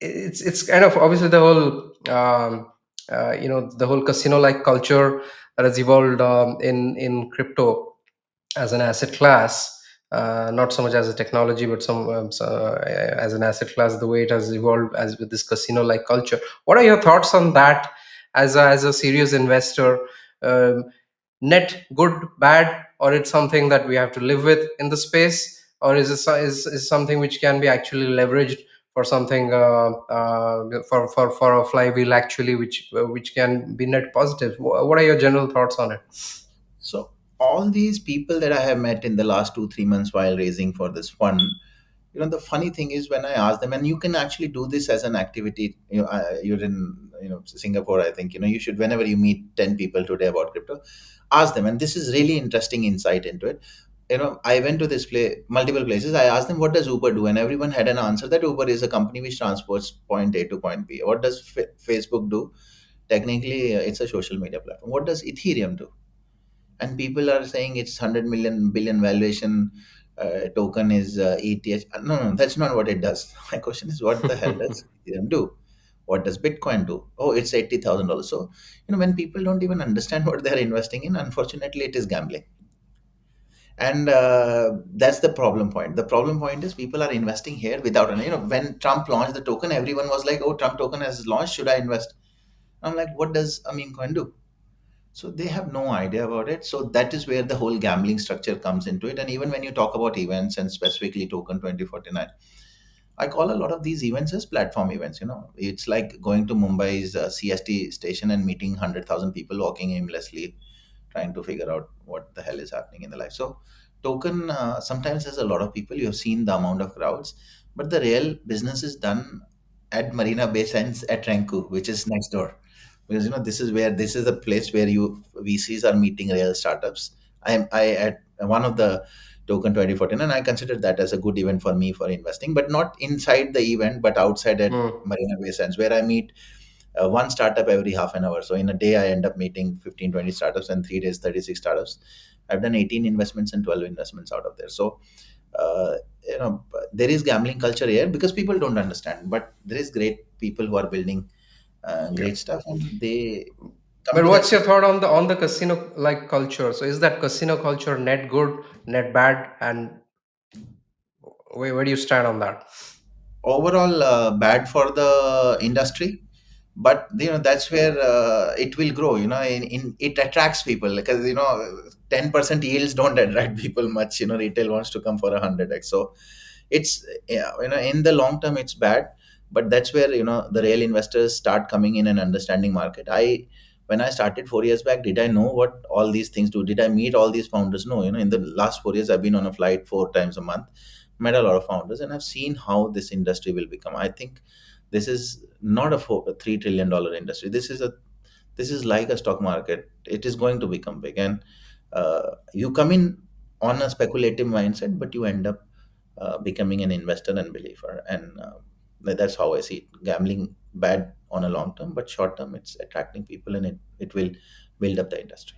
it's kind of obviously the whole the whole casino like culture that has evolved in crypto as an asset class, not so much as a technology, but as an asset class, the way it has evolved as with this casino like culture. What are your thoughts on that as a serious investor? Um, Net good, bad, or it's something that we have to live with in the space, or is something which can be actually leveraged for something for a flywheel actually, which can be net positive? What are your general thoughts on it? So all these people that I have met in the last 2 3 months while raising for this fund, the funny thing is when I ask them, and you can actually do this as an activity. You're in Singapore, I think. You should, whenever you meet 10 people today about crypto, ask them, and this is really interesting insight into it. I went to this multiple places. I asked them, what does Uber do? And everyone had an answer that Uber is a company which transports point A to point B. What does Facebook do? Technically, it's a social media platform. What does Ethereum do? And people are saying it's 100 million billion valuation, token is ETH. No, no, that's not what it does. My question is, what the hell does Ethereum do? What does Bitcoin do? Oh, it's $80,000. So, when people don't even understand what they're investing in, unfortunately, it is gambling. And that's the problem point. The problem point is people are investing here without, when Trump launched the token, everyone was like, oh, Trump token has launched. Should I invest? I'm like, what does a meme coin do? So they have no idea about it. So that is where the whole gambling structure comes into it. And even when you talk about events and specifically Token 2049, I call a lot of these events as platform events. It's like going to Mumbai's CST station and meeting 100,000 people walking aimlessly, trying to figure out what the hell is happening in the life. So Token sometimes has a lot of people. You have seen the amount of crowds, but the real business is done at Marina Bay Sands at Renku, which is next door, because this is the place where you VCs are meeting real startups. I at one of the Token 2014, and I consider that as a good event for me for investing, but not inside the event, but outside at Hmm. Marina Bay Sands, where I meet one startup every half an hour. So in a day, I end up meeting 15, 20 startups, and 3 days, 36 startups. I've done 18 investments and 12 investments out of there. So, uh, there is gambling culture here because people don't understand, but there is great people who are building Yeah. great stuff, and they come But to that. what's your thought on the casino like culture? So is that casino culture net good, net bad, and where do you stand on that? Overall bad for the industry, but that's where it will grow. It attracts people because 10% yields don't attract people much. Retail wants to come for 100x. So it's, yeah, in the long term it's bad, but that's where the real investors start coming in and understanding market. When I started 4 years back, did I know what all these things do? Did I meet all these founders? No. In the last 4 years, I've been on a flight 4 times a month, met a lot of founders, and I've seen how this industry will become. I think this is not a $3 trillion industry. This is like a stock market. It is going to become big, and you come in on a speculative mindset, but you end up becoming an investor and believer. And that's how I see it. Gambling bad on a long term, but short term, it's attracting people, and it will build up the industry.